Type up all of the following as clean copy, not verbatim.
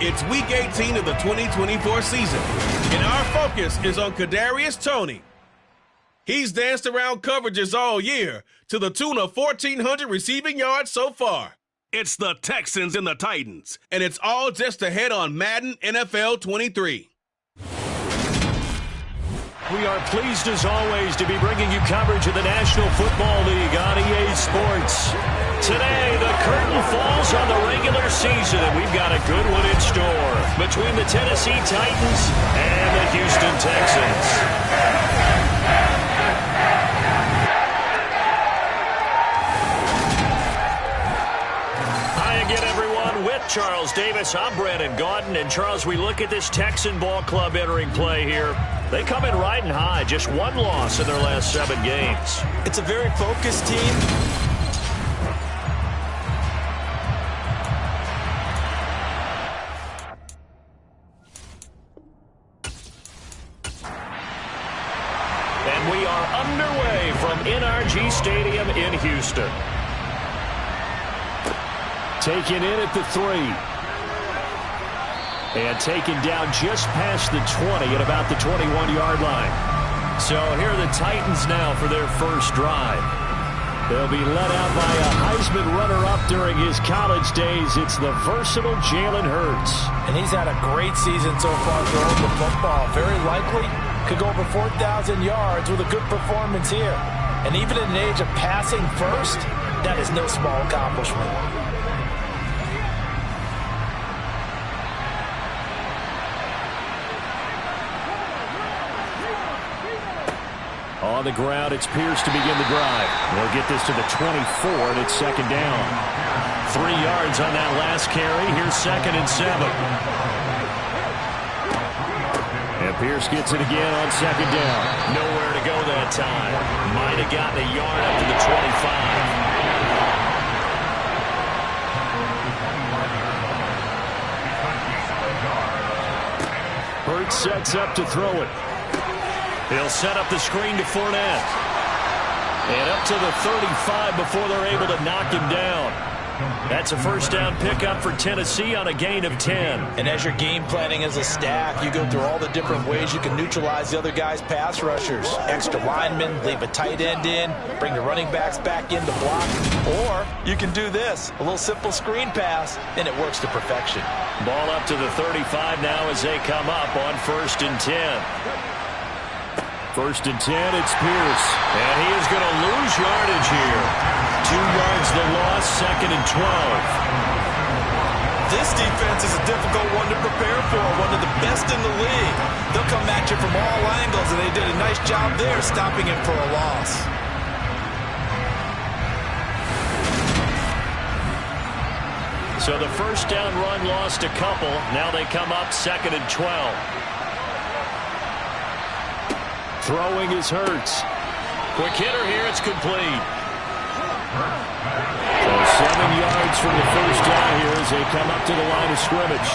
It's Week 18 of the 2024 season, and our focus is on Kadarius Toney. He's danced around coverages all year to the tune of 1,400 receiving yards so far. It's the Texans and the Titans, and it's all just ahead on Madden NFL 23. We are pleased as always to be bringing you coverage of the National Football League on EA Sports. Today, the curtain falls on the regular season, and we've got a good one in store between the Tennessee Titans and the Houston Texans. Hi again, everyone. With Charles Davis, I'm Brandon Gaudin. And Charles, we look at this Texan ball club entering play here. They come in riding high, just one loss in their last 7 games. It's a very focused team. And we are underway from NRG Stadium in Houston. Taken in at the 3. And taken down just past the 20 at about the 21-yard line. So here are the Titans now for their first drive. They'll be led out by a Heisman runner-up during his college days. It's the versatile Jalen Hurts. And he's had a great season so far throwing the football. Very likely could go over 4,000 yards with a good performance here. And even in an age of passing first, that is no small accomplishment. On the ground, it's Pierce to begin the drive. They'll get this to the 24, and it's second down. 3 yards on that last carry. Here's 2nd and 7. And Pierce gets it again on 2nd down. Nowhere to go that time. Might have gotten a yard up to the 25. Hurts sets up to throw it. He'll set up the screen to Fournette. And up to the 35 before they're able to knock him down. That's a first down pickup for Tennessee on a gain of 10. And as you're game planning as a staff, you go through all the different ways you can neutralize the other guy's pass rushers. Extra linemen, leave a tight end in, bring the running backs back in to block. Or you can do this, a little simple screen pass, and it works to perfection. Ball up to the 35 now as they come up on 1st and 10. 1st and 10, it's Pierce. And he is going to lose yardage here. 2 yards the loss, 2nd and 12. This defense is a difficult one to prepare for, one of the best in the league. They'll come at you from all angles, and they did a nice job there stopping him for a loss. So the first down run lost a couple. Now they come up 2nd and 12. Throwing is Hurts. Quick hitter here, it's complete. So 7 yards from the first down here as they come up to the line of scrimmage.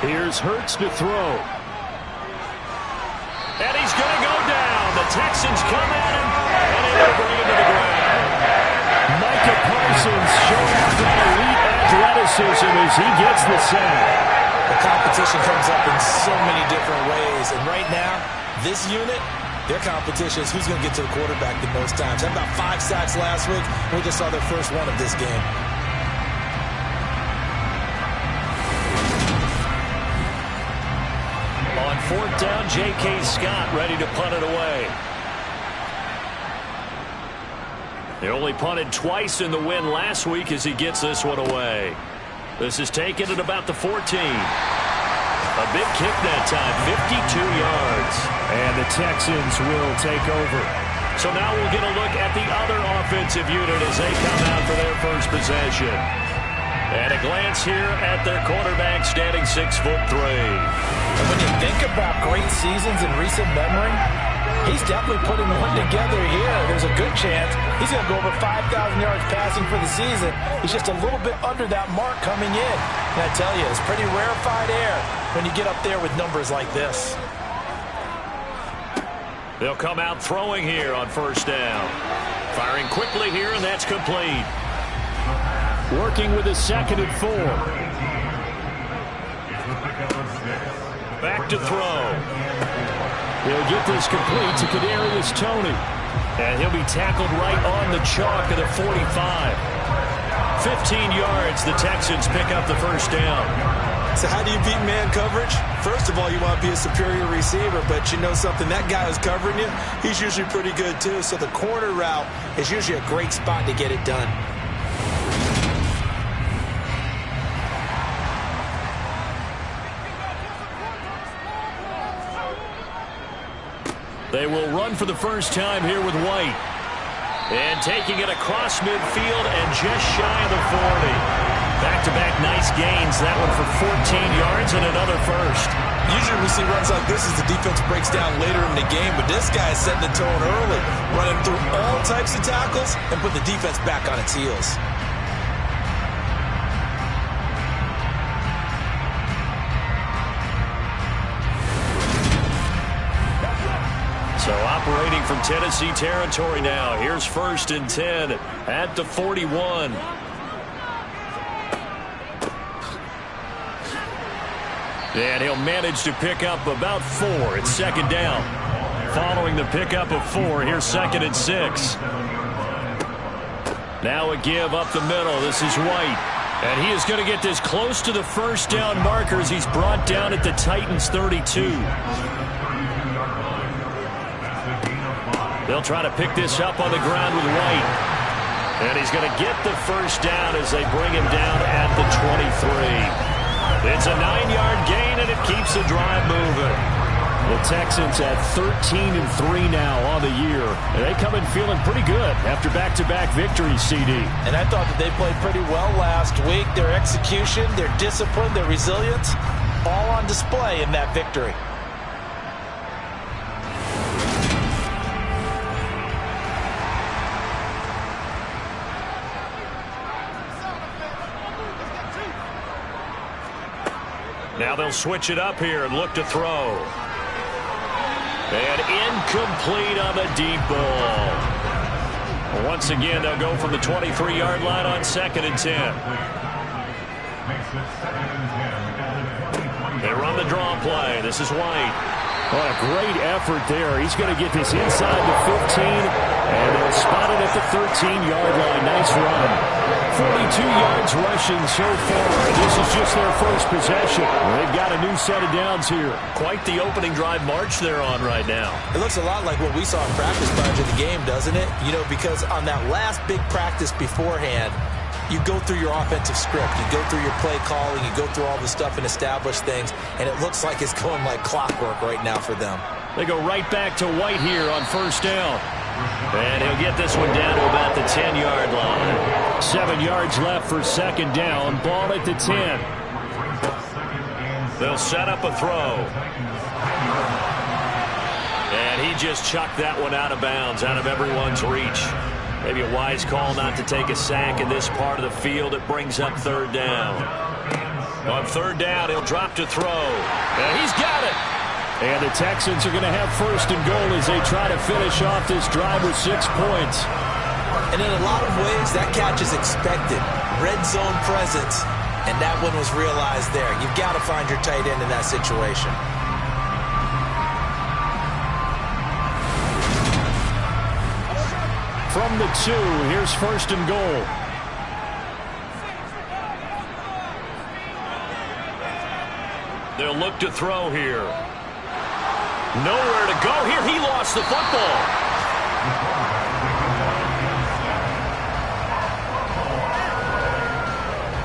Here's Hurts to throw. And he's going to go down. The Texans come at him, and they will bring him to the ground. Micah Parsons showing off that elite athleticism as he gets the sack. The competition comes up in so many different ways. And right now, this unit, their competition is who's going to get to the quarterback the most times. Had about 5 sacks last week. We just saw their first one of this game. On 4th down, J.K. Scott ready to punt it away. They only punted twice in the win last week as he gets this one away. This is taken at about the 14. A big kick that time, 52 yards. And the Texans will take over. So now we'll get a look at the other offensive unit as they come out for their first possession. And a glance here at their quarterback standing 6'3". And when you think about great seasons in recent memory, he's definitely putting one together here. There's a good chance he's going to go over 5,000 yards passing for the season. He's just a little bit under that mark coming in. And I tell you, it's pretty rarefied air when you get up there with numbers like this. They'll come out throwing here on 1st down. Firing quickly here, and that's complete. Working with a 2nd and 4. Back to throw. He'll get this complete to Kadarius Toney. And he'll be tackled right on the chalk of the 45. 15 yards, the Texans pick up the first down. So how do you beat man coverage? First of all, you want to be a superior receiver, but you know something, that guy who's covering you, he's usually pretty good too. So the corner route is usually a great spot to get it done. They will run for the first time here with White. And taking it across midfield and just shy of the 40. Back-to-back nice gains. That one for 14 yards and another first. Usually we see runs like this as the defense breaks down later in the game, but this guy is setting the tone early, running through all types of tackles and put the defense back on its heels. So operating from Tennessee territory now. Here's 1st and 10 at the 41. And he'll manage to pick up about 4. It's 2nd down. Following the pickup of 4, here's 2nd and 6. Now a give up the middle. This is White. And he is going to get this close to the first down markers. He's brought down at the Titans 32. They'll try to pick this up on the ground with White. And he's going to get the first down as they bring him down at the 23. It's a 9-yard gain, and it keeps the drive moving. The Texans at 13-3 now on the year. And they come in feeling pretty good after back-to-back victories, CD. And I thought that they played pretty well last week. Their execution, their discipline, their resilience, all on display in that victory. Now they'll switch it up here and look to throw. And incomplete on the deep ball. Once again, they'll go from the 23-yard line on 2nd and 10. They run the draw play. This is White. What a great effort there. He's going to get this inside the 15, and they'll spot it at the 13-yard line. Nice run. 42 yards rushing so far. This is just their first possession. They've got a new set of downs here. Quite the opening drive march they're on right now. It looks a lot like what we saw in practice prior to the game, doesn't it? You know, because on that last big practice beforehand, you go through your offensive script. You go through your play calling. You go through all the stuff and establish things. And it looks like it's going like clockwork right now for them. They go right back to White here on first down. And he'll get this one down to about the 10-yard line. 7 yards left for 2nd down. Ball at the 10. They'll set up a throw. And he just chucked that one out of bounds, out of everyone's reach. Maybe a wise call not to take a sack in this part of the field. It brings up 3rd down. On 3rd down, he'll drop to throw. And he's got it. And the Texans are going to have 1st and goal as they try to finish off this drive with 6 points. And in a lot of ways, that catch is expected. Red zone presence, and that one was realized there. You've got to find your tight end in that situation. From the 2, here's 1st and goal. They'll look to throw here. Nowhere to go here. He lost the football.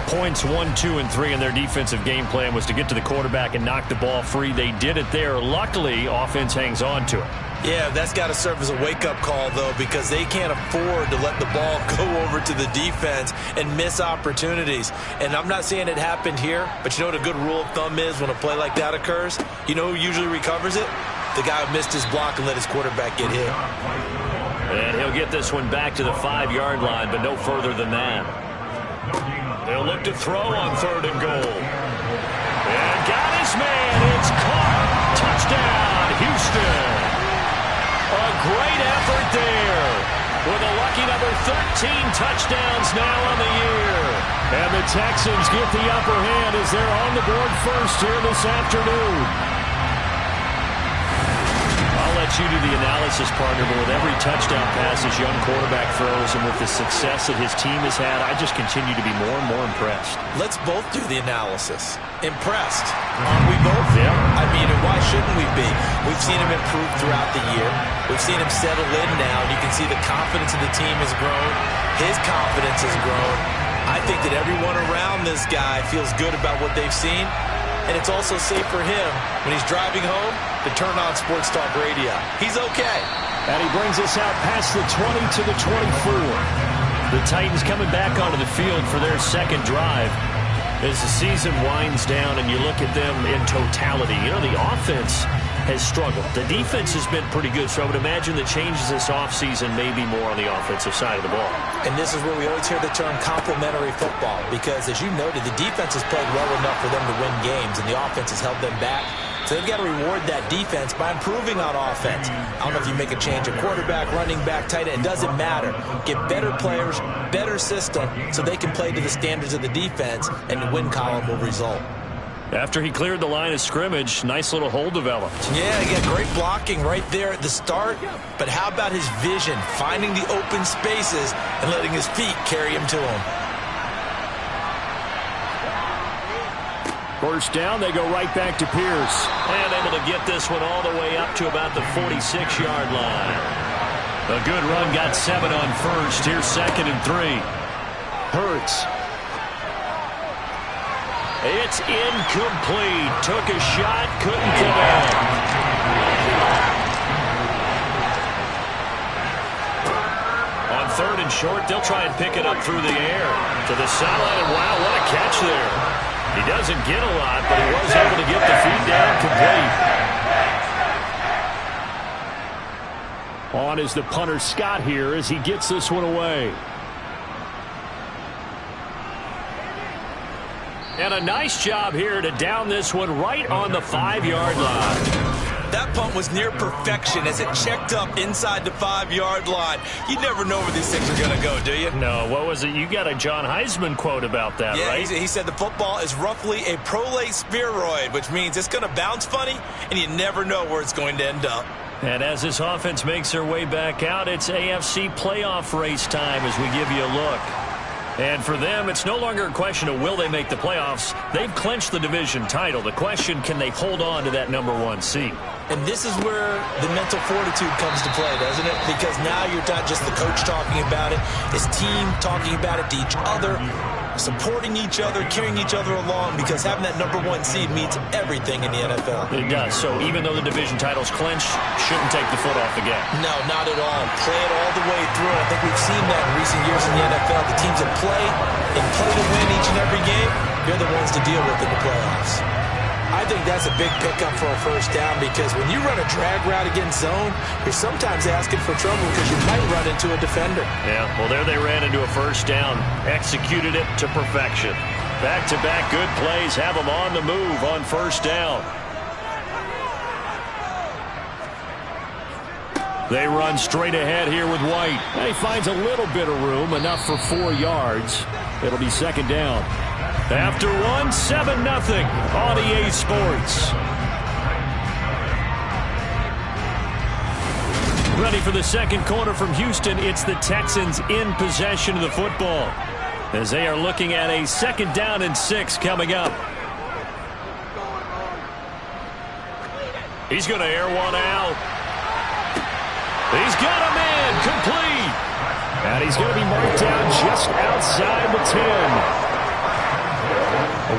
Points 1, 2, and 3 in their defensive game plan was to get to the quarterback and knock the ball free. They did it there. Luckily, offense hangs on to it. Yeah, that's got to serve as a wake-up call, though, because they can't afford to let the ball go over to the defense and miss opportunities. And I'm not saying it happened here, but you know what a good rule of thumb is when a play like that occurs? You know who usually recovers it? The guy who missed his block and let his quarterback get hit. And he'll get this one back to the 5-yard line, but no further than that. They'll look to throw on 3rd and goal. And got his man. It's caught. Touchdown, Houston. A great effort there. With a lucky number 13 touchdowns now on the year. And the Texans get the upper hand as they're on the board first here this afternoon. I'll let you do the analysis, partner, but with every touchdown pass this young quarterback throws and with the success that his team has had, I just continue to be more and more impressed. Let's both do the analysis. Impressed. Aren't we both? Yeah. I mean, and why shouldn't we be? We've seen him improve throughout the year. We've seen him settle in now, and you can see the confidence of the team has grown. His confidence has grown. I think that everyone around this guy feels good about what they've seen. And it's also safe for him when he's driving home to turn on Sports Talk Radio. He's okay. And he brings us out past the 20 to the 24. The Titans coming back onto the field for their second drive. As the season winds down and you look at them in totality, you know, the offense has struggled. The defense has been pretty good, so I would imagine the changes this offseason may be more on the offensive side of the ball. And this is where we always hear the term complementary football, because as you noted, the defense has played well enough for them to win games, and the offense has held them back. So they've got to reward that defense by improving on offense. I don't know if you make a change at quarterback, running back, tight end. It doesn't matter. Get better players, better system, so they can play to the standards of the defense, and the win column will result. After he cleared the line of scrimmage, nice little hole developed. Yeah, he got great blocking right there at the start. But how about his vision, finding the open spaces and letting his feet carry him to him? First down, they go right back to Pierce. And able to get this one all the way up to about the 46-yard line. A good run, got 7 on first. Here's 2nd and 3. Hurts. It's incomplete. Took a shot, couldn't connect. On 3rd and short, they'll try and pick it up through the air. To the sideline, and wow, what a catch there. He doesn't get a lot, but he was able to get the feed down complete. On is the punter, Scott, here as he gets this one away. And a nice job here to down this one right on the 5-yard line. That punt was near perfection as it checked up inside the 5-yard line. You never know where these things are going to go, do you? No, what was it? You got a John Heisman quote about that, right? Yeah, he said the football is roughly a prolate spheroid, which means it's going to bounce funny, and you never know where it's going to end up. And as this offense makes their way back out, it's AFC playoff race time as we give you a look. And for them, it's no longer a question of will they make the playoffs. They've clinched the division title. The question, can they hold on to that #1 seed? And this is where the mental fortitude comes to play, doesn't it? Because now you're not just the coach talking about it, his team talking about it to each other, supporting each other, carrying each other along, because having that #1 seed means everything in the NFL. It does. So even though the division title's clinched, shouldn't take the foot off the gas. No, not at all. Play it all the way through. I think we've seen that in recent years in the NFL. The teams that play and play to win each and every game, they're the ones to deal with in the playoffs. I think that's a big pickup for a first down, because when you run a drag route against zone, you're sometimes asking for trouble because you might run into a defender. Yeah, well, there they ran into a first down. Executed it to perfection. Back-to-back good plays have them on the move on first down. They run straight ahead here with White. He finds a little bit of room, enough for 4 yards. It'll be 2nd down. After one, 7-0 on EA Sports. Ready for the second quarter from Houston. It's the Texans in possession of the football as they are looking at a 2nd down and 6 coming up. He's going to air one out. He's got a man complete. And he's going to be marked down just outside the 10.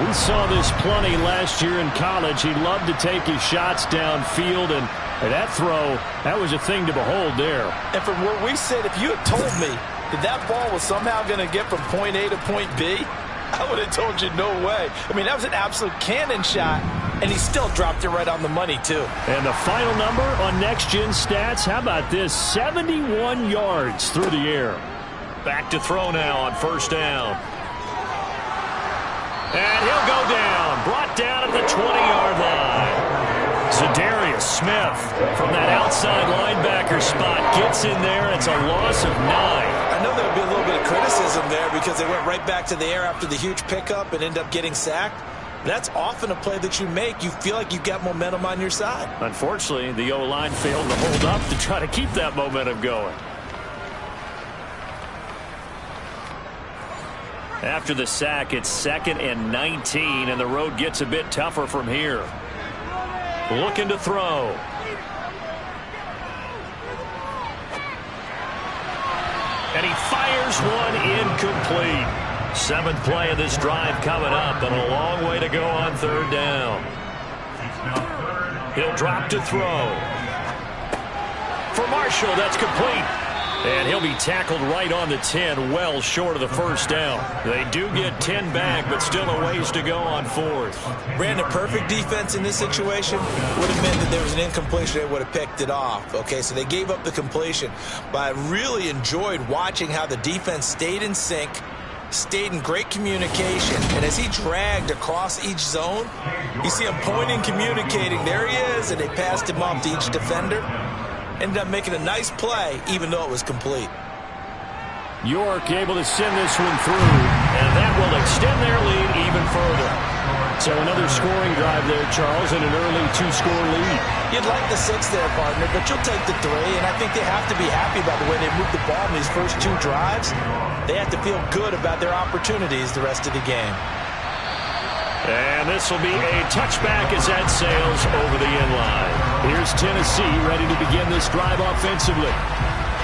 We saw this plenty last year in college. He loved to take his shots downfield, and that throw, that was a thing to behold there. And from where we sit, if you had told me that ball was somehow going to get from point A to point B, I would have told you no way. I mean, that was an absolute cannon shot, and he still dropped it right on the money, too. And the final number on Next Gen Stats, how about this? 71 yards through the air. Back to throw now on first down. And he'll go down. Brought down at the 20-yard line. Za'Darius Smith from that outside linebacker spot gets in there. It's a loss of 9. I I know there would be a little bit of criticism there because they went right back to the air after the huge pickup and ended up getting sacked. That's often a play that you make. You feel like you've got momentum on your side. Unfortunately, the O-line failed to hold up to try to keep that momentum going. After the sack, it's 2nd and 19, and the road gets a bit tougher from here. Looking to throw. And he fires one incomplete. 7th play of this drive coming up, and a long way to go on 3rd down. He'll drop to throw. For Marshall, that's complete. And he'll be tackled right on the 10, well short of the 1st down. They do get 10 back, but still a ways to go on 4th. Brandon, perfect defense in this situation would have meant that there was an incompletion. They would have picked it off. Okay, so they gave up the completion. But I really enjoyed watching how the defense stayed in sync, stayed in great communication, and as he dragged across each zone, you see him pointing, communicating. There he is, and they passed him off to each defender. Ended up making a nice play, even though it was complete. York able to send this one through, and that will extend their lead even further. So another scoring drive there, Charles, and an early 2-score lead. You'd like the 6 there, partner, but you'll take the 3, and I think they have to be happy about the way they moved the ball in these first 2 drives. They have to feel good about their opportunities the rest of the game. And this will be a touchback as that sails over the inline. Here's Tennessee ready to begin this drive offensively.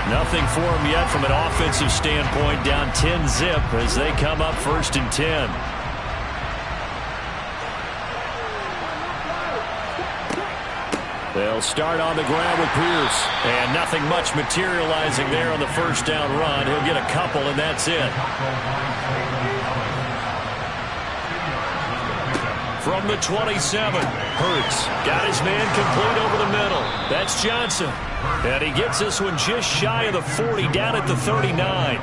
Nothing for them yet from an offensive standpoint, down 10-zip as they come up 1st and 10. They'll start on the ground with Pierce. And nothing much materializing there on the 1st down run. He'll get a couple, and that's it. From the 27, Hurts got his man complete over the middle. That's Johnson. And he gets this one just shy of the 40, down at the 39.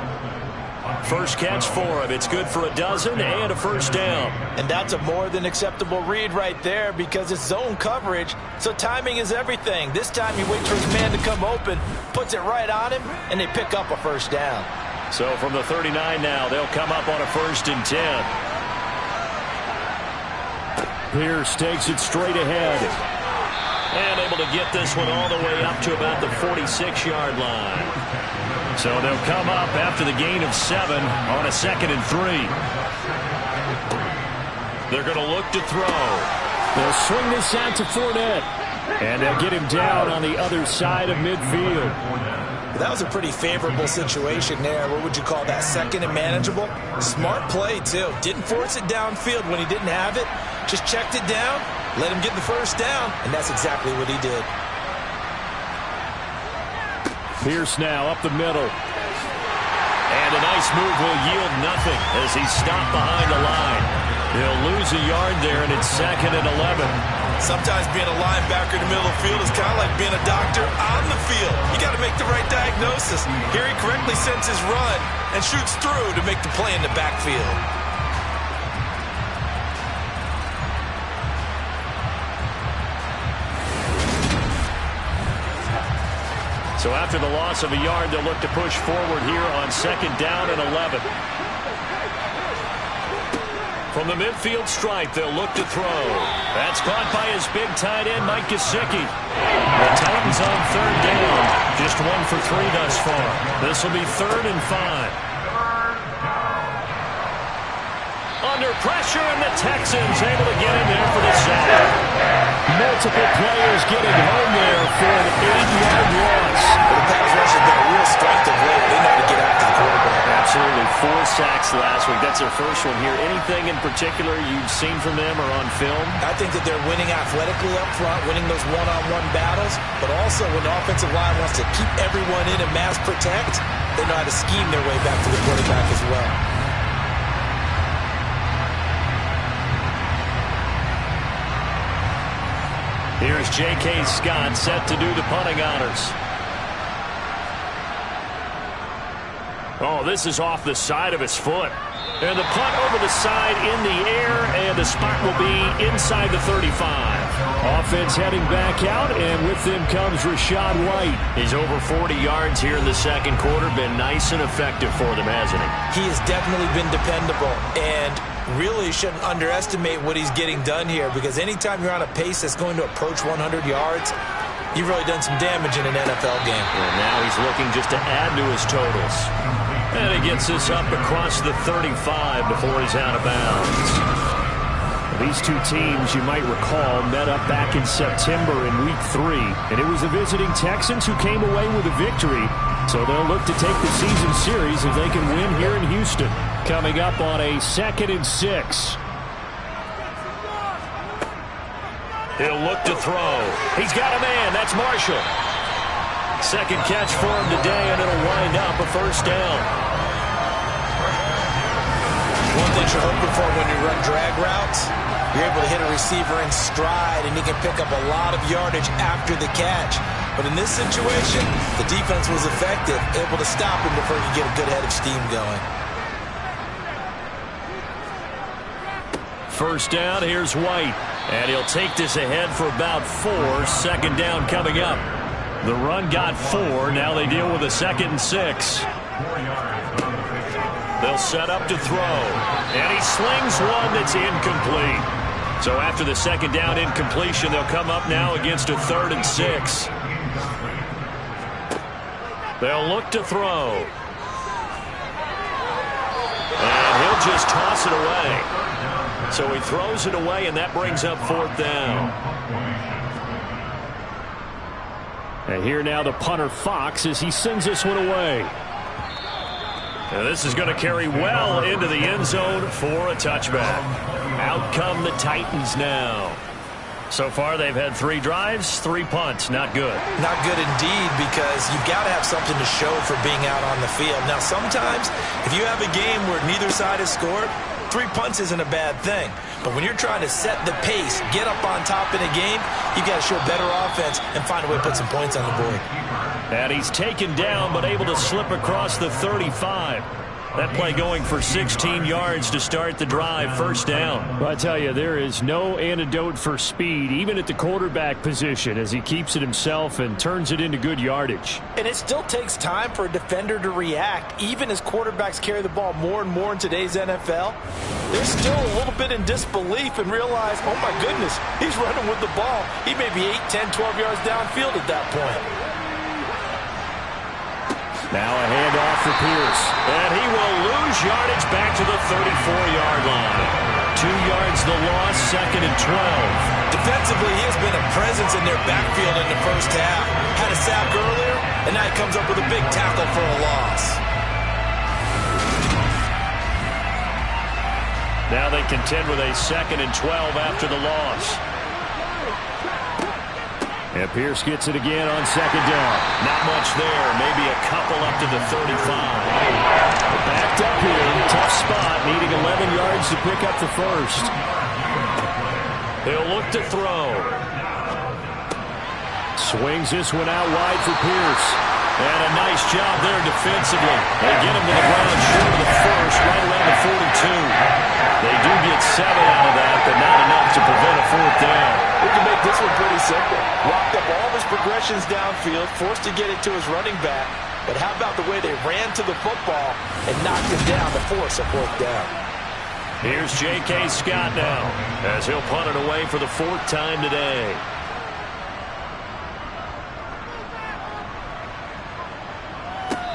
First catch for him. It's good for a dozen and a 1st down. And that's a more than acceptable read right there because it's zone coverage, so timing is everything. This time he waits for his man to come open, puts it right on him, and they pick up a 1st down. So from the 39 now, they'll come up on a 1st and 10. Pierce takes it straight ahead. And able to get this one all the way up to about the 46-yard line. So they'll come up after the gain of 7 on a 2nd and 3. They're going to look to throw. They'll swing this out to Fournette. And they'll get him down on the other side of midfield. That was a pretty favorable situation there. What would you call that? 2nd and manageable? Smart play, too. Didn't force it downfield when he didn't have it. Just checked it down, let him get the 1st down, and that's exactly what he did. Pierce now up the middle. And a nice move will yield nothing as he's stopped behind the line. He'll lose a yard there, and it's 2nd and 11. Sometimes being a linebacker in the middle of the field is kind of like being a doctor on the field. You got to make the right diagnosis. Here he correctly sends his run and shoots through to make the play in the backfield. So after the loss of a yard, they'll look to push forward here on 2nd down and 11. From the midfield stripe, they'll look to throw. That's caught by his big tight end, Mike Gesicki. The Titans on 3rd down. Just 1 for 3 thus far. This will be 3rd and 5. Under pressure, and the Texans able to get in there for the sack. Multiple players getting home there for an 8-yard loss. The pass rush has been a real strength of late. They know how to get after the quarterback. Absolutely. 4 sacks last week. That's their first one here. Anything in particular you've seen from them or on film? I think that they're winning athletically up front, winning those one-on-one battles, but also when the offensive line wants to keep everyone in and mass protect, they know how to scheme their way back to the quarterback as well. Here's J.K. Scott set to do the punting honors. Oh, this is off the side of his foot. And the punt over the side in the air, and the spot will be inside the 35. Offense heading back out, and with them comes Rachaad White. He's over 40 yards here in the second quarter. Been nice and effective for them, hasn't he? He has definitely been dependable, and really shouldn't underestimate what he's getting done here, because anytime you're on a pace that's going to approach 100 yards, you've really done some damage in an NFL game. And now he's looking just to add to his totals. And he gets this up across the 35 before he's out of bounds. These two teams, you might recall, met up back in September in Week 3, and it was the visiting Texans who came away with a victory. So they'll look to take the season series if they can win here in Houston. Coming up on a 2nd and 6. He'll look to throw. He's got a man. That's Marshall. Second catch for him today, and it'll wind up a first down. One thing you're hoping for when you run drag routes, you're able to hit a receiver in stride, and he can pick up a lot of yardage after the catch. But in this situation, the defense was effective, able to stop him before he could get a good head of steam going. First down, here's White. And he'll take this ahead for about 4. Second down coming up. The run got 4. Now they deal with a 2nd and 6. They'll set up to throw. And he slings one that's incomplete. So after the second down incompletion, they'll come up now against a 3rd and 6. They'll look to throw. And he'll just toss it away. So he throws it away, and that brings up 4th down. And here now the punter, Fox, as he sends this one away. And this is going to carry well into the end zone for a touchback. Out come the Titans now. So far, they've had 3 drives, 3 punts. Not good. Not good indeed, because you've got to have something to show for being out on the field. Now, sometimes, if you have a game where neither side has scored, 3 punts isn't a bad thing. But when you're trying to set the pace, get up on top in a game, you've got to show better offense and find a way to put some points on the board. And he's taken down, but able to slip across the 35. That play going for 16 yards to start the drive. First down. Well, I tell you, there is no antidote for speed, even at the quarterback position, as he keeps it himself and turns it into good yardage. And it still takes time for a defender to react, even as quarterbacks carry the ball more and more in today's NFL. They're still a little bit in disbelief and realize, oh my goodness, he's running with the ball. He may be 8, 10, 12 yards downfield at that point. Now a handoff for Pierce. And he will lose yardage back to the 34-yard line. 2 yards the loss, 2nd and 12. Defensively, he has been a presence in their backfield in the first half. Had a sack earlier, and now he comes up with a big tackle for a loss. Now they contend with a 2nd and 12 after the loss. And Pierce gets it again on 2nd down. Not much there. Maybe a couple up to the 35. Backed up here. Tough spot. Needing 11 yards to pick up the first. He'll look to throw. Swings this one out wide for Pierce. And a nice job there defensively. They get him to the ground short of the first, right around the 42. They do get 7 out of that, but not enough to prevent a 4th down. We can make this one pretty simple. Locked up all of his progressions downfield, forced to get it to his running back. But how about the way they ran to the football and knocked him down to force a 4th down? Here's J.K. Scott now, as he'll punt it away for the 4th time today.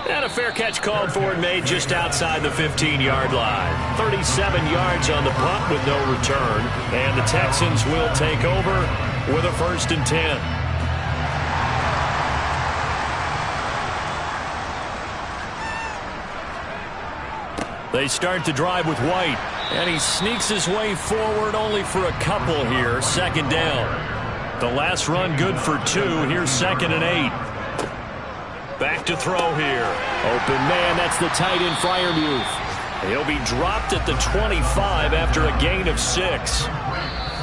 And a fair catch called for and made just outside the 15-yard line. 37 yards on the punt with no return. And the Texans will take over with a 1st and 10. They start the drive with White. And he sneaks his way forward only for a couple here. 2nd down. The last run good for 2. Here's 2nd and 8. Back to throw here. Open man, that's the tight end Freiermuth. He'll be dropped at the 25 after a gain of 6.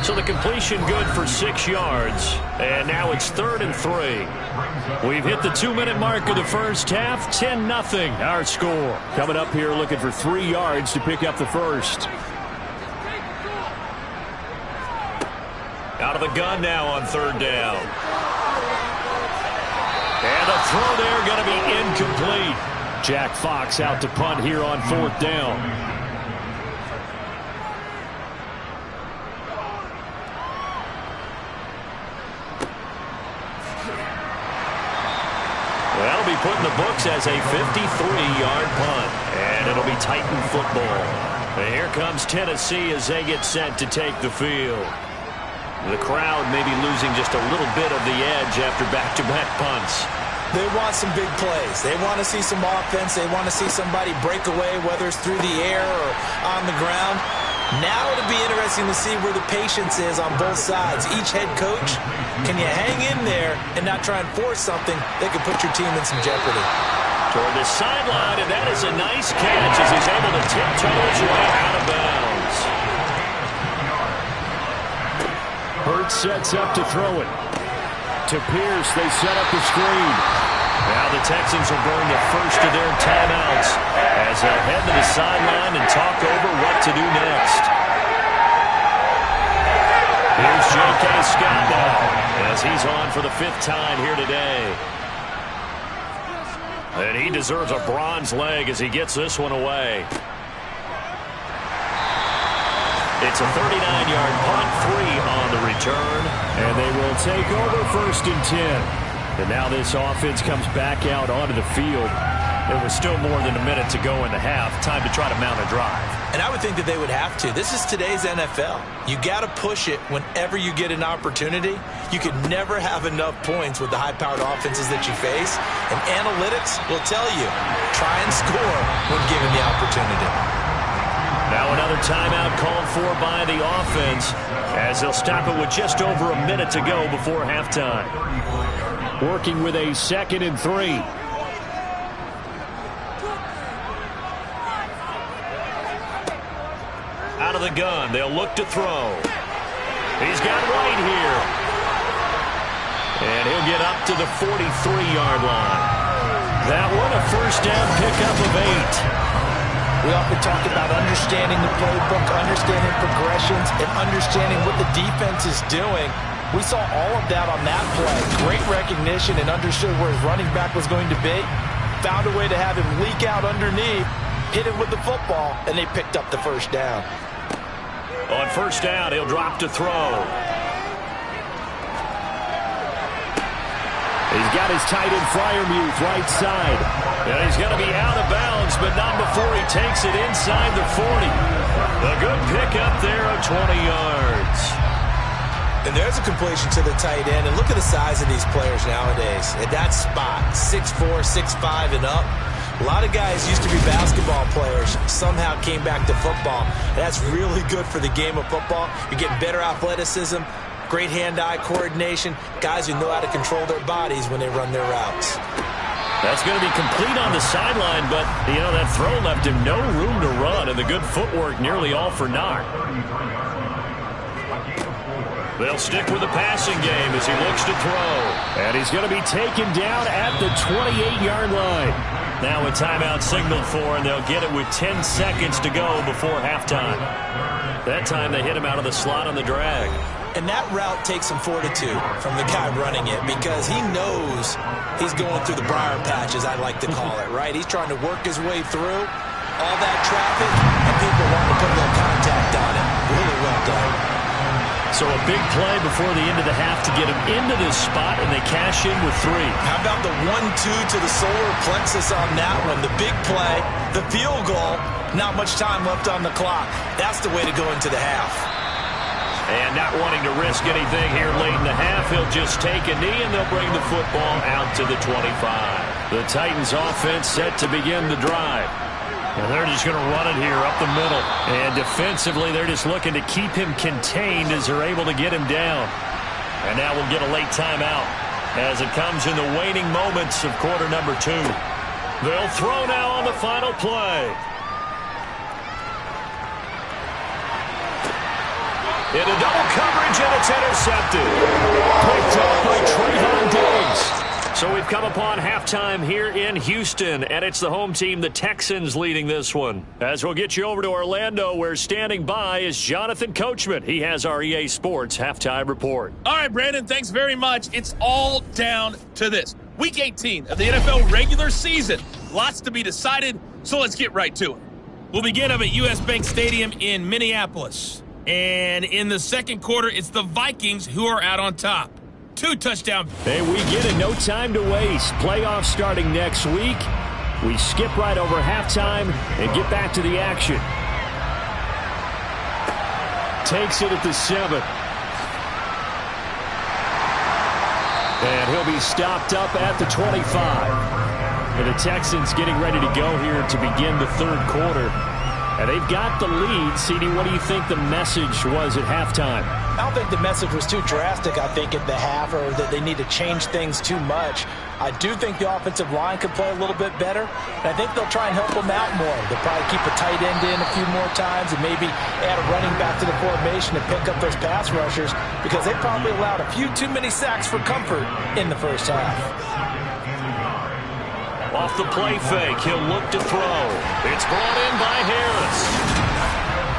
So the completion good for 6 yards. And now it's 3rd and 3. We've hit the 2-minute mark of the first half. 10-0 our score. Coming up here looking for 3 yards to pick up the first. Out Out of the gun now on third down. And the throw there going to be incomplete. Jack Fox out to punt here on fourth down. That'll be put in the books as a 53-yard punt. And it'll be Titan football. And here comes Tennessee as they get set to take the field. The crowd may be losing just a little bit of the edge after back-to-back punts. They want some big plays. They want to see some offense. They want to see somebody break away, whether it's through the air or on the ground. Now it'll be interesting to see where the patience is on both sides. Each head coach, can you hang in there and not try and force something that could put your team in some jeopardy? Toward the sideline, and that is a nice catch as he's able to tiptoe his way out of bounds. Hurts sets up to throw it. To Pierce, they set up the screen. Now the Texans will burn the first of their timeouts as they'll head to the sideline and talk over what to do next. Here's J.K. Scott now as he's on for the 5th time here today. And he deserves a bronze leg as he gets this one away. It's a 39-yard punt, 3 on the return. And they will take over 1st and 10. And now this offense comes back out onto the field. There was still more than a minute to go in the half. Time to try to mount a drive. And I would think that they would have to. This is today's NFL. You got to push it whenever you get an opportunity. You could never have enough points with the high-powered offenses that you face. And analytics will tell you, try and score when given the opportunity. Now another timeout called for by the offense as they'll stop it with just over a minute to go before halftime. Working with a 2nd and 3. Out of the gun, they'll look to throw. He's got White here. And he'll get up to the 43-yard line. That one a first down pickup of 8. We often talk about understanding the playbook, understanding progressions, and understanding what the defense is doing. We saw all of that on that play. Great recognition and understood where his running back was going to be. Found a way to have him leak out underneath, hit him with the football, and they picked up the first down. On first down, he'll drop to throw. He's got his tight end Freiermuth right side. And he's going to be out of bounds, but not before he takes it inside the 40. A good pickup there of 20 yards. And there's a completion to the tight end. And look at the size of these players nowadays. At that spot, 6'4", 6'5", and up. A lot of guys used to be basketball players, somehow came back to football. That's really good for the game of football. You're getting better athleticism, great hand-eye coordination, guys who know how to control their bodies when they run their routes. That's going to be complete on the sideline, but, you know, that throw left him no room to run, and the good footwork nearly all for naught. They'll stick with the passing game as he looks to throw. And he's going to be taken down at the 28-yard line. Now a timeout signaled for, and they'll get it with 10 seconds to go before halftime. That time they hit him out of the slot on the drag. And that route takes some fortitude from the guy running it because he knows he's going through the briar patch, as I like to call it, right? He's trying to work his way through all that traffic, and people want to put a little contact on it. Really well done. So a big play before the end of the half to get him into this spot, and they cash in with 3. How about the 1-2 to the solar plexus on that one? The big play, the field goal, not much time left on the clock. That's the way to go into the half. And not wanting to risk anything here late in the half, he'll just take a knee, and they'll bring the football out to the 25. The Titans offense set to begin the drive. And they're just going to run it here up the middle. And defensively, they're just looking to keep him contained as they're able to get him down. And now we'll get a late timeout as it comes in the waning moments of quarter number 2. They'll throw now on the final play. Into double coverage, and it's intercepted. Picked up by Trayvon Diggs. So we've We've come upon halftime here in Houston, and it's the home team, the Texans, leading this one. As we'll get you over to Orlando, where standing by is Jonathan Coachman. He has our EA Sports halftime report. All right, Brandon, thanks very much. It's all down to this. Week 18 of the NFL regular season. Lots to be decided, so let's get right to it. We'll begin up at US Bank Stadium in Minneapolis. And in the second quarter, it's the Vikings who are out on top. 2 touchdowns. Hey, we get it. No time to waste. Playoffs starting next week. We skip right over halftime and get back to the action. Takes it at the 7. And he'll be stopped up at the 25. And the Texans getting ready to go here to begin the third quarter. And they've got the lead. CD, what do you think the message was at halftime? I don't think the message was too drastic, I think, at the half, or that they need to change things too much. I do think the offensive line could play a little bit better, and I think they'll try and help them out more. They'll probably keep a tight end in a few more times and maybe add a running back to the formation and pick up those pass rushers, because they probably allowed a few too many sacks for comfort in the first half. Off the play fake, he'll look to throw. It's brought in by Harris.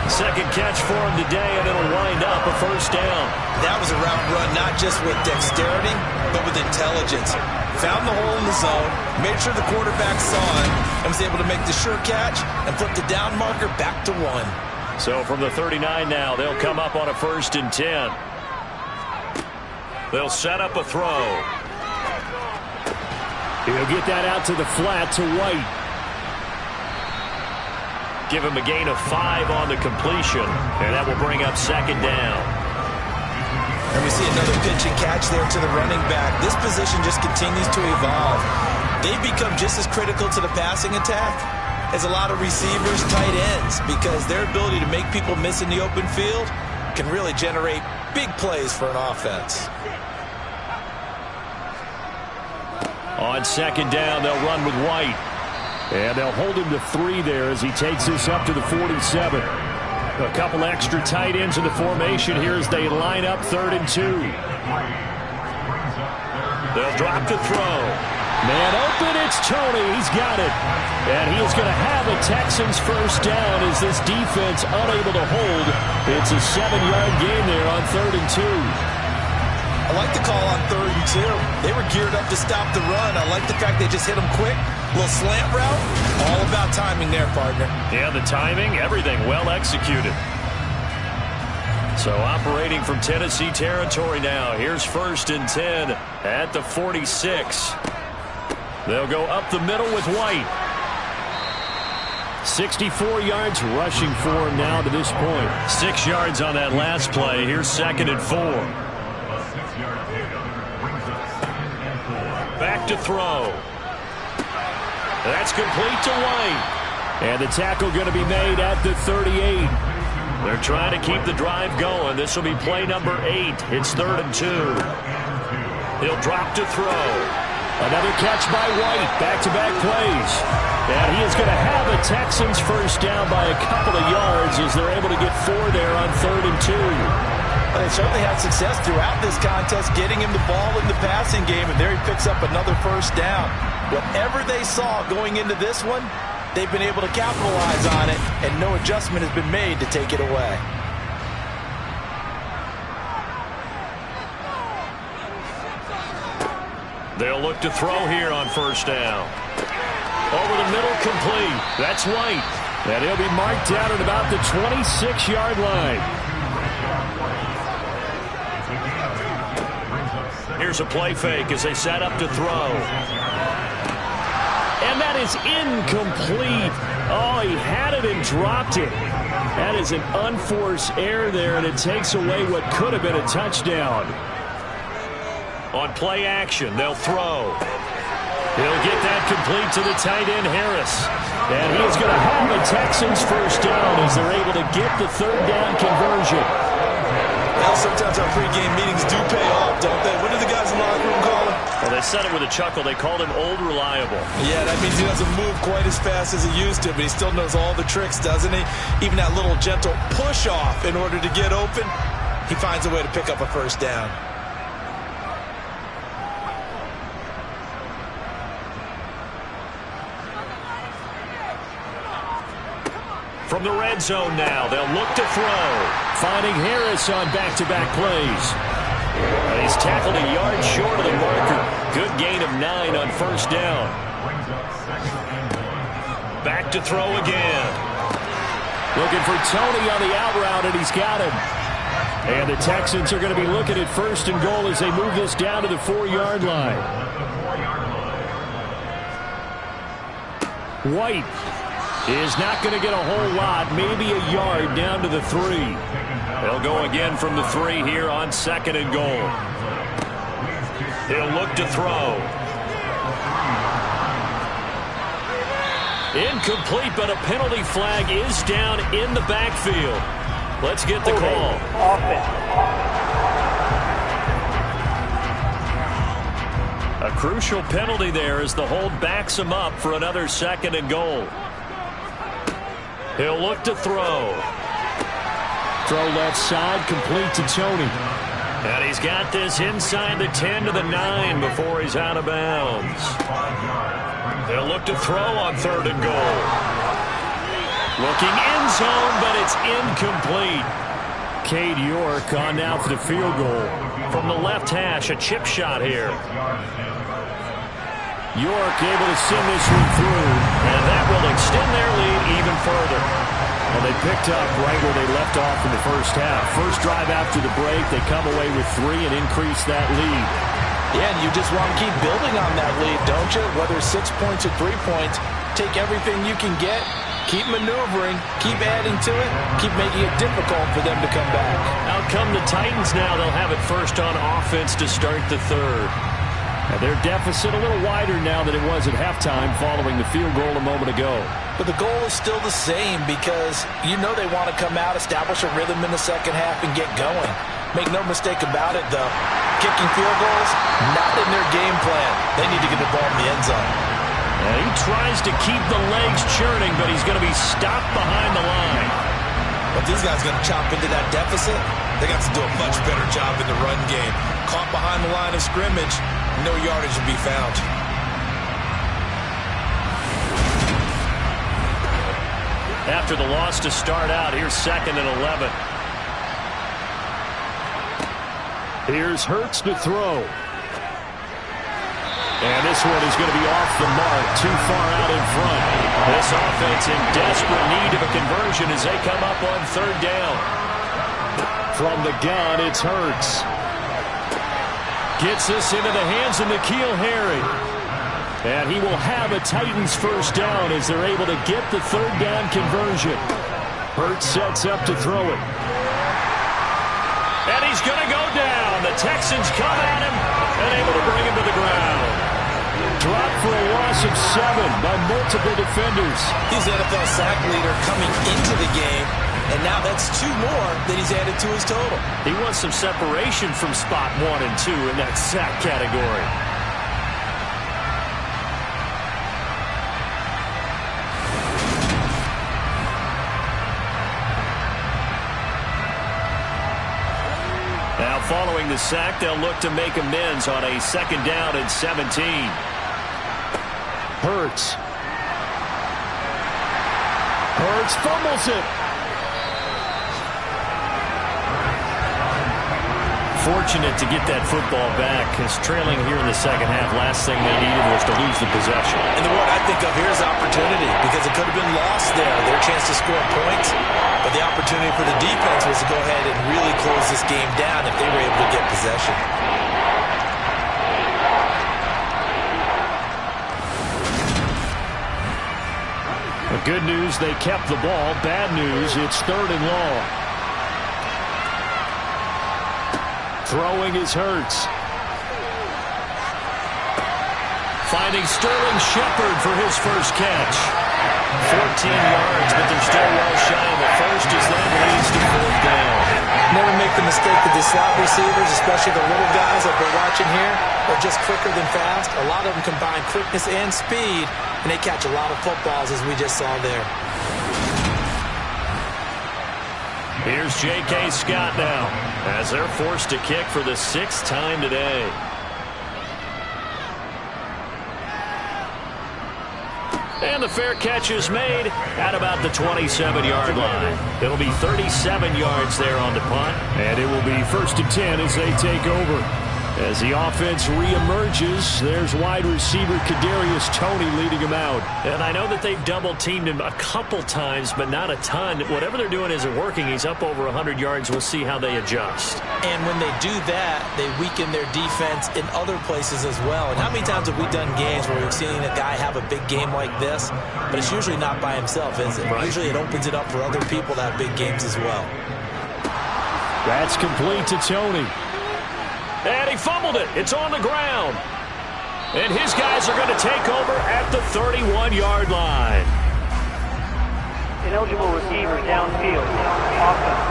Second catch for him today, and it'll wind up a first down. That was a route run, not just with dexterity, but with intelligence. Found the hole in the zone, made sure the quarterback saw it, and was able to make the sure catch and flip the down marker back to 1. So from the 39 now, they'll come up on a 1st and 10. They'll set up a throw. He'll get that out to the flat to White. Give him a gain of 5 on the completion, and that will bring up 2nd down. And we see another pitch and catch there to the running back. This position just continues to evolve. They've become just as critical to the passing attack as a lot of receivers, tight ends, because their ability to make people miss in the open field can really generate big plays for an offense. On 2nd down, they'll run with White. And they'll hold him to 3 there as he takes this up to the 47. A couple extra tight ends in the formation here as they line up 3rd and 2. They'll drop to throw. Man open, it's Tony. He's got it. And he is going to have a Texans first down as this defense unable to hold. It's a 7-yard gain there on 3rd and 2. I like the call on 3rd and 2. They were geared up to stop the run. I like the fact they just hit them quick. A little slant route. All about timing there, partner. Yeah, the timing, everything well executed. So operating from Tennessee territory now. Here's 1st and 10 at the 46. They'll go up the middle with White. 64 yards rushing for him now to this point. 6 yards on that last play. Here's 2nd and 4. Back to throw. That's complete to White. And the tackle going to be made at the 38. They're trying to keep the drive going. This will be play number 8. It's 3rd and 2. He'll drop to throw. Another catch by White. Back-to-back plays. And he is going to have a Texans first down by a couple of yards as they're able to get 4 there on 3rd and 2. They certainly had success throughout this contest getting him the ball in the passing game, and there he picks up another first down. Whatever they saw going into this one, they've been able to capitalize on it, and no adjustment has been made to take it away. They'll look to throw here on 1st down. Over the middle, complete. That's White. And he'll be marked down at about the 26-yard line. Here's a play fake as they set up to throw. And that is incomplete. Oh, he had it and dropped it. That is an unforced error there, and it takes away what could have been a touchdown. On play action, they'll throw. He'll get that complete to the tight end, Harris. And he is going to have a Texans first down as they're able to get the 3rd down conversion. Well, sometimes our pregame meetings do pay off, don't they? What do the guys in the locker room call him? Well, they said it with a chuckle. They called him Old Reliable. Yeah, that means he doesn't move quite as fast as he used to, but he still knows all the tricks, doesn't he? Even that little gentle push-off in order to get open, he finds a way to pick up a first down. From the red zone now, they'll look to throw. Finding Harris on back-to-back plays. And he's tackled a yard short of the marker. Good gain of 9 on first down. Back to throw again. Looking for Tony on the out route, and he's got him. And the Texans are going to be looking at first and goal as they move this down to the 4-yard line. White is not going to get a whole lot, maybe a yard down to the 3. They'll go again from the 3 here on second and goal. He'll look to throw. Incomplete, but a penalty flag is down in the backfield. Let's get the call. A crucial penalty there as the hold backs him up for another second and goal. He'll look to throw. Throw left side, complete to Tony. And he's got this inside the 10 to the 9 before he's out of bounds. They'll look to throw on third and goal. Looking end zone, but it's incomplete. Cade York on now for the field goal. From the left hash, a chip shot here. York able to send this one through, and that will extend their lead even further. Well, they picked up right where they left off in the first half. First drive after the break, they come away with 3 and increase that lead. Yeah, and you just want to keep building on that lead, don't you? Whether it's 6 points or 3 points, take everything you can get, keep maneuvering, keep adding to it, keep making it difficult for them to come back. Out come the Titans now. They'll have it first on offense to start the third. And their deficit a little wider now than it was at halftime following the field goal a moment ago. But the goal is still the same because you know they want to come out, establish a rhythm in the second half, and get going. Make no mistake about it, though. Kicking field goals, not in their game plan. They need to get the ball in the end zone. And he tries to keep the legs churning, but he's going to be stopped behind the line. But these guys are going to chop into that deficit. They got to do a much better job in the run game. Caught behind the line of scrimmage, no yardage to be found. After the loss to start out, here's second and 11. Here's Hurts to throw. And this one is going to be off the mark, too far out in front. This offense in desperate need of a conversion as they come up on third down. From the gun, it's Hurts. Gets this into the hands of N'Keal Harry. And he will have a Titans first down as they're able to get the third down conversion. Hurts sets up to throw it. And he's going to go down. The Texans come at him and able to bring him to the ground. Dropped for a loss of 7 by multiple defenders. He's the NFL sack leader coming into the game, and now that's 2 more that he's added to his total. He wants some separation from spot 1 and 2 in that sack category. Now following the sack, they'll look to make amends on a second down and 17. Hurts fumbles it. Fortunate to get that football back, because trailing here in the second half, last thing they needed was to lose the possession. And the word I think of here is opportunity, because it could have been lost there, their chance to score points. But the opportunity for the defense was to go ahead and really close this game down if they were able to get possession. The good news, they kept the ball. Bad news, it's third and long. Throwing is Hurts. Finding Sterling Shepard for his first catch. 14 yards, but they're still well shy of the first as that leads to fourth down. Never make the mistake that the slot receivers, especially the little guys that we're watching here, are just quicker than fast. A lot of them combine quickness and speed, and they catch a lot of footballs, as we just saw there. Here's J.K. Scott now, as they're forced to kick for the 6th time today. And the fair catch is made at about the 27-yard line. It'll be 37 yards there on the punt. And it will be 1st and 10 as they take over. As the offense reemerges, there's wide receiver Kadarius Toney leading him out. And I know that they've double-teamed him a couple times, but not a ton. Whatever they're doing isn't working. He's up over 100 yards. We'll see how they adjust. And when they do that, they weaken their defense in other places as well. And how many times have we done games where we've seen a guy have a big game like this, but it's usually not by himself, is it? Right. Usually it opens it up for other people to have big games as well. That's complete to Toney. And he fumbled it. It's on the ground. And his guys are going to take over at the 31-yard line. Ineligible receiver downfield. Offense.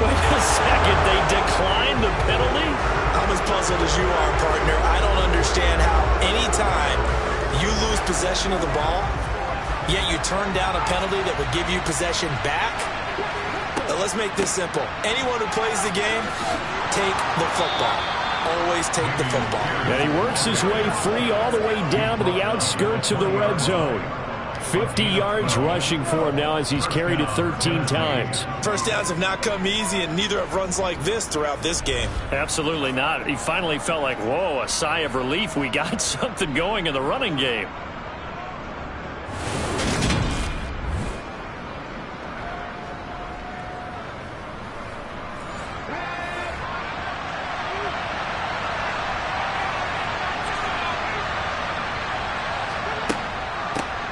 Wait a second. They declined the penalty? I'm as puzzled as you are, partner. I don't understand how anytime you lose possession of the ball, yet you turn down a penalty that would give you possession back. Let's make this simple. Anyone who plays the game, take the football. Always take the football. And he works his way free all the way down to the outskirts of the red zone. 50 yards rushing for him now as he's carried it 13 times. First downs have not come easy, and neither have runs like this throughout this game. Absolutely not. He finally felt like, whoa, a sigh of relief. We got something going in the running game.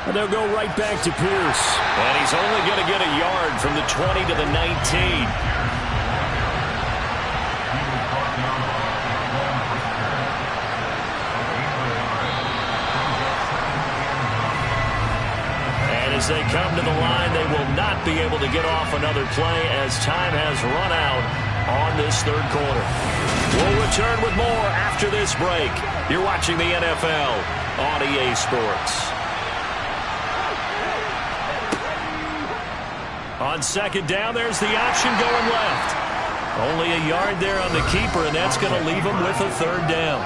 And they'll go right back to Pierce. And he's only going to get a yard from the 20 to the 19. And as they come to the line, they will not be able to get off another play as time has run out on this third quarter. We'll return with more after this break. You're watching the NFL on EA Sports. On second down, there's the option going left. Only a yard there on the keeper, and that's going to leave him with a third down.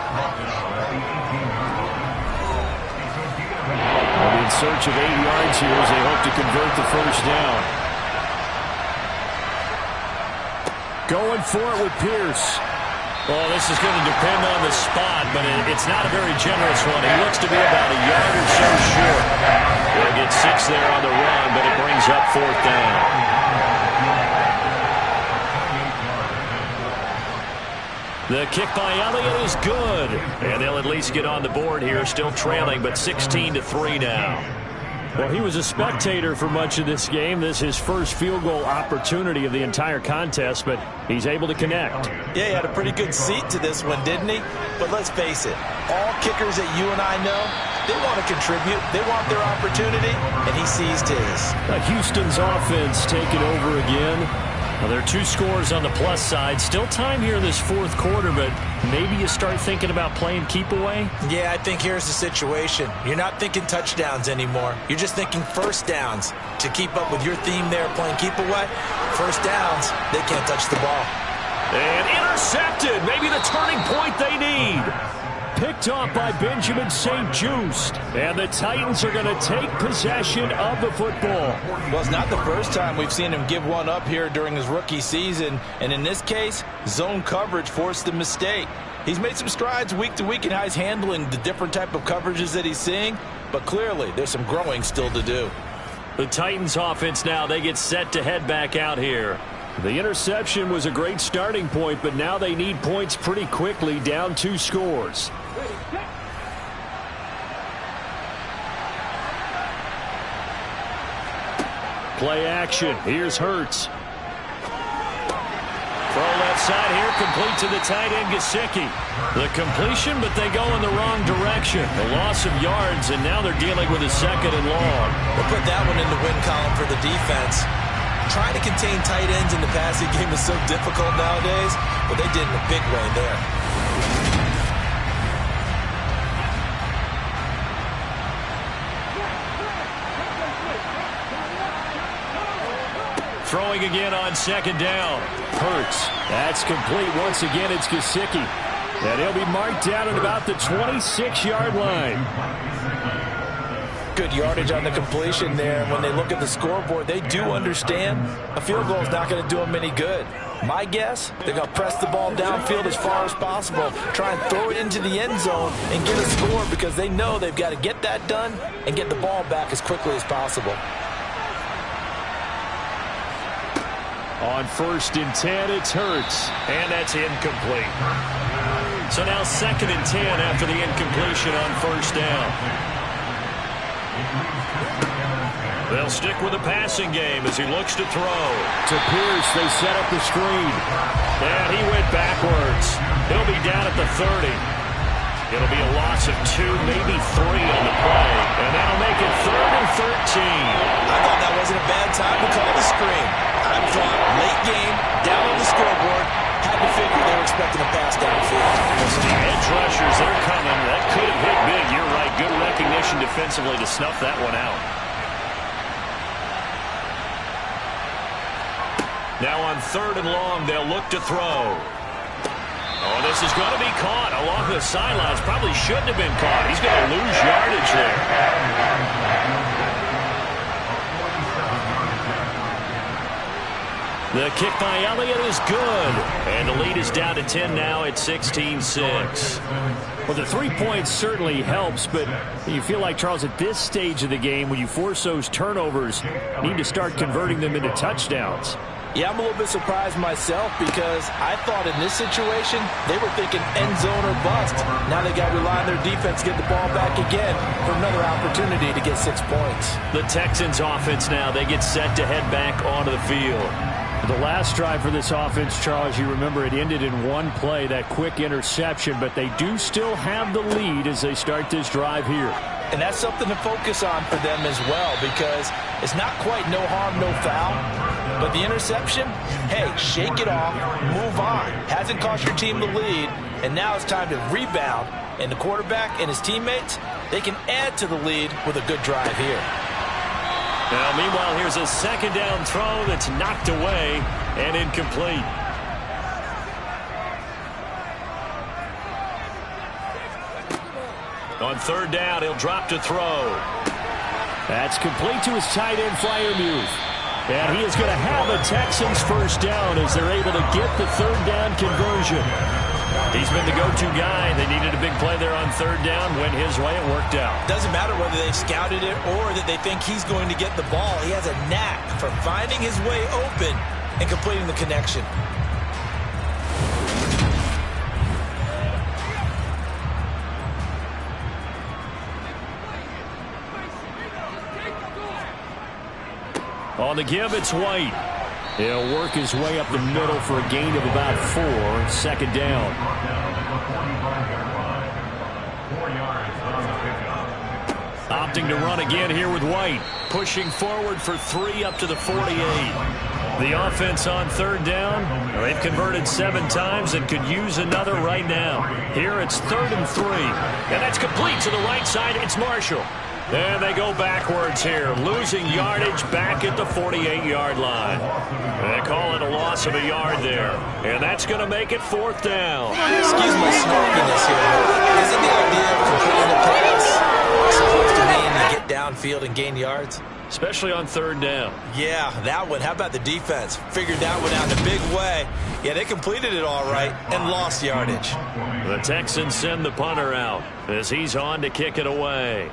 They'll be in search of 8 yards here as they hope to convert the first down. Going for it with Pierce. Well, this is going to depend on the spot, but it's not a very generous one. He looks to be about a yard or so short. They'll get 6 there on the run, but it brings up fourth down. The kick by Elliott is good, and they'll at least get on the board here, still trailing, but 16-3 now. Well, he was a spectator for much of this game. This is his first field goal opportunity of the entire contest, but he's able to connect. Yeah, he had a pretty good seat to this one, didn't he? But let's face it, all kickers that you and I know, they want to contribute. They want their opportunity, and he seized his. Houston's offense taking over again. Well, there are 2 scores on the plus side. Still time here in this fourth quarter, but maybe you start thinking about playing keep away? Yeah, I think here's the situation. You're not thinking touchdowns anymore. You're just thinking first downs. To keep up with your theme there, playing keep away, first downs, they can't touch the ball. And intercepted. Maybe the turning point they need. Picked off by Benjamin St-Juste. And the Titans are going to take possession of the football. Well, it's not the first time we've seen him give one up here during his rookie season. And in this case, zone coverage forced the mistake. He's made some strides week to week in how he's handling the different type of coverages that he's seeing. But clearly, there's some growing still to do. The Titans offense now, they get set to head back out here. The interception was a great starting point, but now they need points pretty quickly, down 2 scores. Play action. Here's Hurts. Throw left side here, complete to the tight end, Gesicki. The completion, but they go in the wrong direction. The loss of yards, and now they're dealing with a second and long. We'll put that one in the win column for the defense. Trying to contain tight ends in the passing game is so difficult nowadays, but they did in a big way there. Throwing again on second down. Hurts. That's complete. Once again, it's Gesicki. And he'll be marked down at about the 26-yard line. Good yardage on the completion there. When they look at the scoreboard, they do understand a field goal is not going to do them any good. My guess, they're going to press the ball downfield as far as possible, try and throw it into the end zone and get a score because they know they've got to get that done and get the ball back as quickly as possible. On 1st and 10, it's Hurts. And that's incomplete. So now 2nd and 10 after the incompletion on 1st down. They'll stick with the passing game as he looks to throw. To Pierce, they set up the screen. And he went backwards. He'll be down at the 30. It'll be a loss of 2, maybe 3 on the play. And that'll make it 3rd and 13. I thought that wasn't a bad time to call the screen. I thought late game, down on the scoreboard, had to figure they were expecting a pass downfield. The edge rushers, they're coming. That could have hit big. You're right. Good recognition defensively to snuff that one out. Now on 3rd and long, they'll look to throw. Oh, this is going to be caught along the sidelines. Probably shouldn't have been caught. He's going to lose yardage there. The kick by Elliott is good. And the lead is down to 10 now at 16-6. Well, the 3 points certainly helps, but you feel like, Charles, at this stage of the game, when you force those turnovers, you need to start converting them into touchdowns. Yeah, I'm a little bit surprised myself because I thought in this situation they were thinking end zone or bust. Now they got to rely on their defense to get the ball back again for another opportunity to get 6 points. The Texans offense now, they get set to head back onto the field. The last drive for this offense, Charles, you remember it ended in one play, that quick interception, but they do still have the lead as they start this drive here. And that's something to focus on for them as well because it's not quite no harm, no foul. But the interception, hey, shake it off, move on. Hasn't cost your team the lead, and now it's time to rebound. And the quarterback and his teammates, they can add to the lead with a good drive here. Now, meanwhile, here's a 2nd down throw that's knocked away and incomplete. On 3rd down, he'll drop to throw. That's complete to his tight end Freiermuth. And he is going to have a Texans 1st down as they're able to get the 3rd down conversion. He's been the go-to guy. They needed a big play there on 3rd down. Went his way. It worked out. Doesn't matter whether they scouted it or that they think he's going to get the ball. He has a knack for finding his way open and completing the connection. On the give, it's White. He'll work his way up the middle for a gain of about 4. 2nd down. Opting to run again here with White. Pushing forward for 3 up to the 48. The offense on 3rd down. They've converted 7 times and could use another right now. Here it's 3rd and 3. And that's complete to the right side. It's Marshall. And they go backwards here, losing yardage back at the 48-yard line. They call it a loss of a yard there. And that's going to make it 4th down. Excuse my snarkiness here. Isn't the idea of completing a pass supposed to mean you get downfield and gain yards? Especially on 3rd down. Yeah, that one. How about the defense? Figured that one out in a big way. Yeah, they completed it all right and lost yardage. The Texans send the punter out as he's on to kick it away.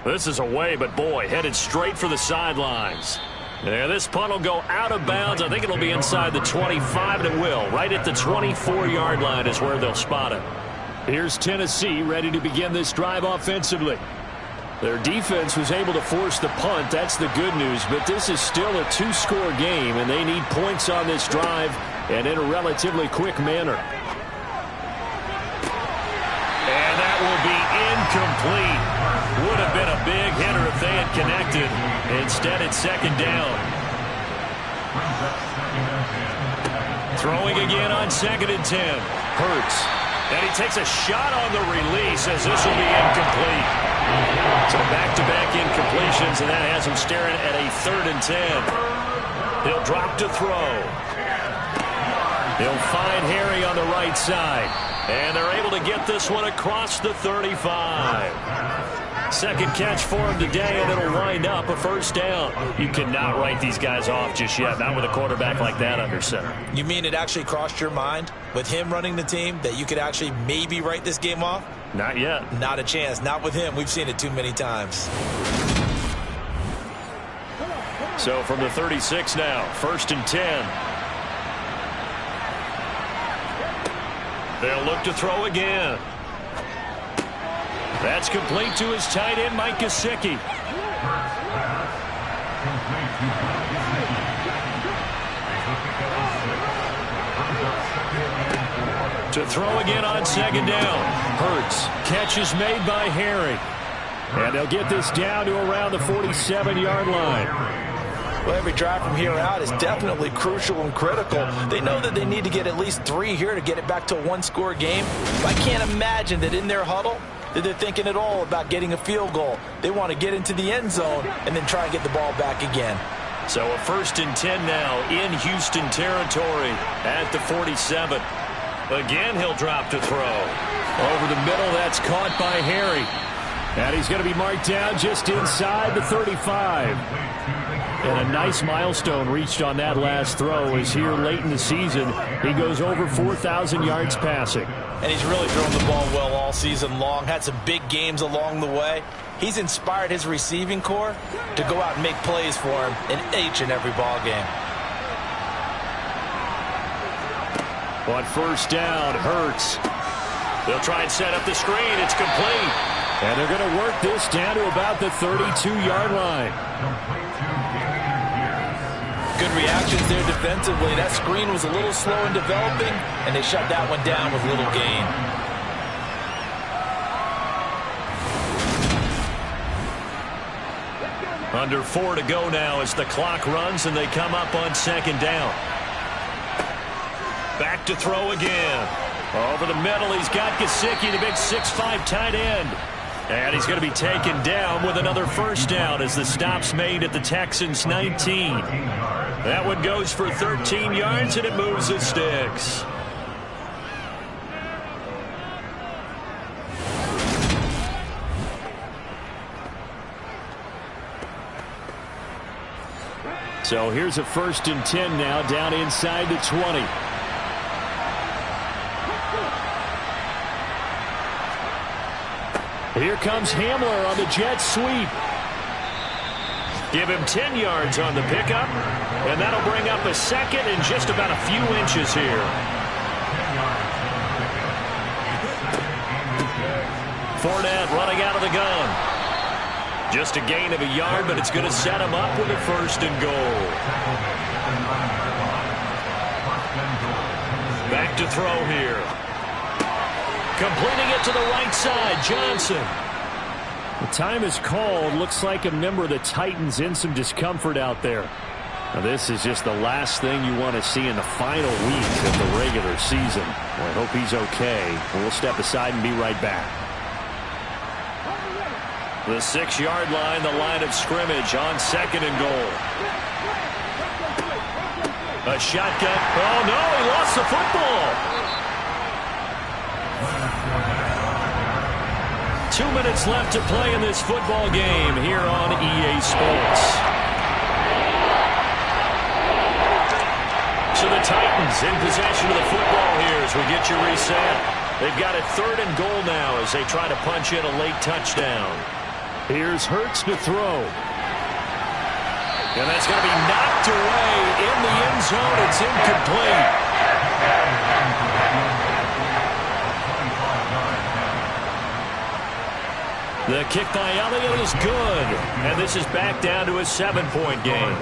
This is away, but boy, headed straight for the sidelines. Yeah, this punt will go out of bounds. I think it'll be inside the 25, and it will. Right at the 24-yard line is where they'll spot it. Here's Tennessee ready to begin this drive offensively. Their defense was able to force the punt. That's the good news, but this is still a 2-score game, and they need points on this drive and in a relatively quick manner. And that will be incomplete. Would have been a big hitter if they had connected. Instead, it's 2nd down. Throwing again on 2nd and 10. Hurts. And he takes a shot on the release as this will be incomplete. So back-to-back incompletions, and that has him staring at a 3rd and 10. He'll drop to throw. He'll find Harry on the right side. And they're able to get this one across the 35. Second catch for him today, and it'll wind up a first down. You cannot write these guys off just yet, not with a quarterback like that under center. You mean it actually crossed your mind with him running the team that you could actually maybe write this game off? Not yet. Not a chance. Not with him. We've seen it too many times. So from the 36 now, 1st and 10. They'll look to throw again. That's complete to his tight end, Mike Gesicki. To throw again on 2nd down. Hurts. Catch is made by Harry. And they'll get this down to around the 47-yard line. Well, every drive from here out is definitely crucial and critical. They know that they need to get at least 3 here to get it back to a one-score game. I can't imagine that in their huddle that they're thinking at all about getting a field goal. They want to get into the end zone and then try and get the ball back again. So a 1st and 10 now in Houston territory at the 47. Again, he'll drop to throw. Over the middle, that's caught by Harry. And he's going to be marked down just inside the 35. And a nice milestone reached on that last throw as here late in the season, he goes over 4,000 yards passing. And he's really thrown the ball well all season long, had some big games along the way. He's inspired his receiving corps to go out and make plays for him in each and every ball game. On 1st down, Hurts. They'll try and set up the screen. It's complete. And they're going to work this down to about the 32-yard line. Good reactions there defensively. That screen was a little slow in developing, and they shut that one down with little gain. Under 4 to go now as the clock runs and they come up on 2nd down. Back to throw again. Over the middle, he's got Gesicki, the big 6'5" tight end. And he's going to be taken down with another 1st down as the stop's made at the Texans' 19. That one goes for 13 yards, and it moves the sticks. So here's a 1st and 10 now down inside the 20. Here comes Hamler on the jet sweep. Give him 10 yards on the pickup, and that'll bring up a 2nd and just about a few inches here. Fournette running out of the gun. Just a gain of a yard, but it's going to set him up with a 1st and goal. Back to throw here. Completing it to the right side, Johnson. The time is called. Looks like a member of the Titans in some discomfort out there. Now, this is just the last thing you want to see in the final week of the regular season. Well, I hope he's okay. We'll step aside and be right back. The 6-yard line, the line of scrimmage on 2nd and goal. A shotgun. Oh, no, he lost the football. 2 minutes left to play in this football game here on EA Sports. So the Titans in possession of the football here as we get you reset. They've got a 3rd and goal now as they try to punch in a late touchdown. Here's Hurts to throw. And that's going to be knocked away in the end zone. It's incomplete. The kick by Elliott is good. And this is back down to a 7-point game.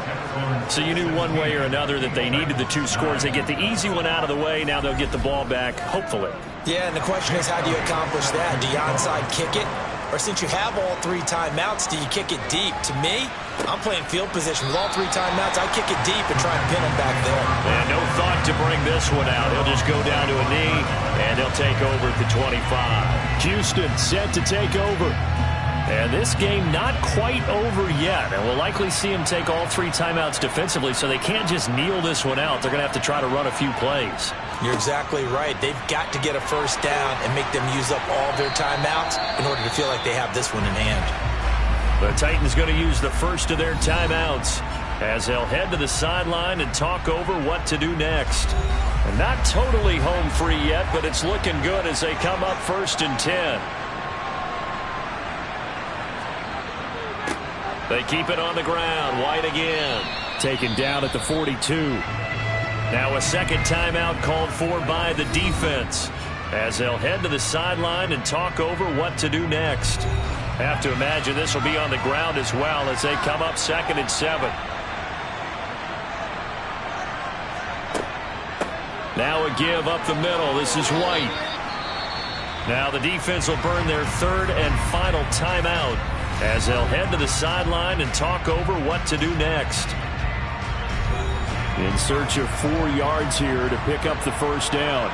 So you knew one way or another that they needed the 2 scores. They get the easy one out of the way. Now they'll get the ball back, hopefully. Yeah, and the question is, how do you accomplish that? Do you onside kick it? Or since you have all 3 timeouts, do you kick it deep? To me, I'm playing field position. With all 3 timeouts, I kick it deep and try and pin him back there. And no thought to bring this one out. He'll just go down to a knee, and he'll take over at the 25. Houston set to take over. And this game not quite over yet. And we'll likely see him take all 3 timeouts defensively, so they can't just kneel this one out. They're going to have to try to run a few plays. You're exactly right. They've got to get a first down and make them use up all their timeouts in order to feel like they have this one in hand. The Titans going to use the first of their timeouts as they'll head to the sideline and talk over what to do next. And not totally home free yet, but it's looking good as they come up 1st and 10. They keep it on the ground. White again. Taken down at the 42. Now a second timeout called for by the defense as they'll head to the sideline and talk over what to do next. Have to imagine this will be on the ground as well as they come up 2nd and 7. Now a give up the middle. This is White. Now the defense will burn their 3rd and final timeout as they'll head to the sideline and talk over what to do next. In search of 4 yards here to pick up the first down.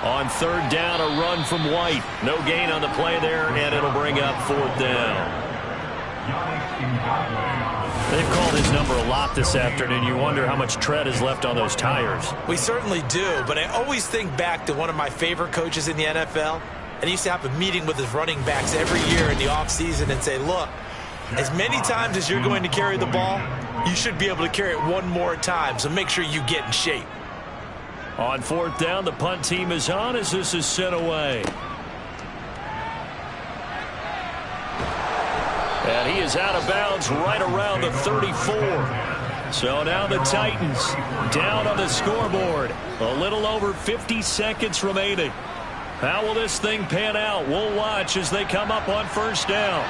On 3rd down, a run from White. No gain on the play there, and it'll bring up 4th down. They've called his number a lot this afternoon. You wonder how much tread is left on those tires. We certainly do, but I always think back to one of my favorite coaches in the NFL. And he used to have a meeting with his running backs every year in the offseason and say, look, as many times as you're going to carry the ball, you should be able to carry it 1 more time, so make sure you get in shape. On 4th down, the punt team is on as this is sent away. And he is out of bounds right around the 34. So now the Titans down on the scoreboard. A little over 50 seconds remaining. How will this thing pan out? We'll watch as they come up on 1st down.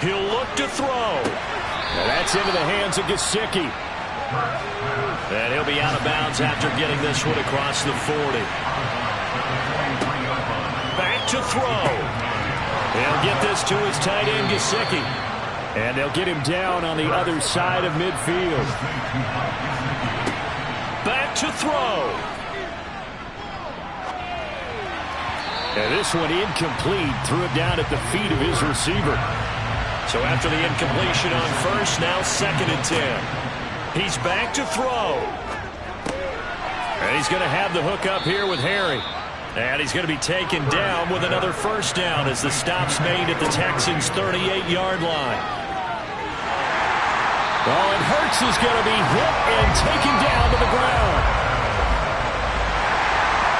He'll look to throw. And that's into the hands of Gesicki. And he'll be out of bounds after getting this one across the 40. Back to throw. He'll get this to his tight end, Gesicki. And they'll get him down on the other side of midfield. Back to throw. And this one incomplete. Threw it down at the feet of his receiver. So after the incompletion on 1st, now 2nd and 10. He's back to throw. And he's going to have the hook up here with Harry. And he's going to be taken down with another 1st down as the stop's made at the Texans' 38-yard line. Oh, and Hurts is going to be hit and taken down to the ground.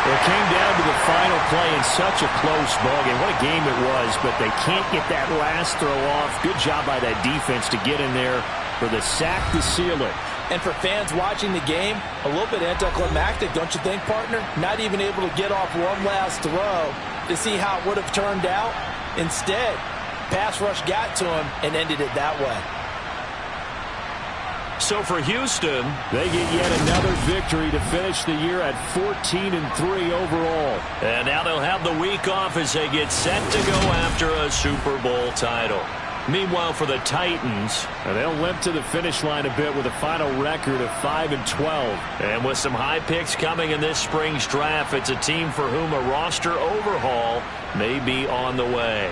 It came down to the final play in such a close ballgame. What a game it was, but they can't get that last throw off. Good job by that defense to get in there for the sack to seal it. And for fans watching the game, a little bit anticlimactic, don't you think, partner? Not even able to get off one last throw to see how it would have turned out. Instead, pass rush got to him and ended it that way. So for Houston, they get yet another victory to finish the year at 14-3 overall. And now they'll have the week off as they get set to go after a Super Bowl title. Meanwhile, for the Titans, they'll limp to the finish line a bit with a final record of 5-12. And with some high picks coming in this spring's draft, it's a team for whom a roster overhaul may be on the way.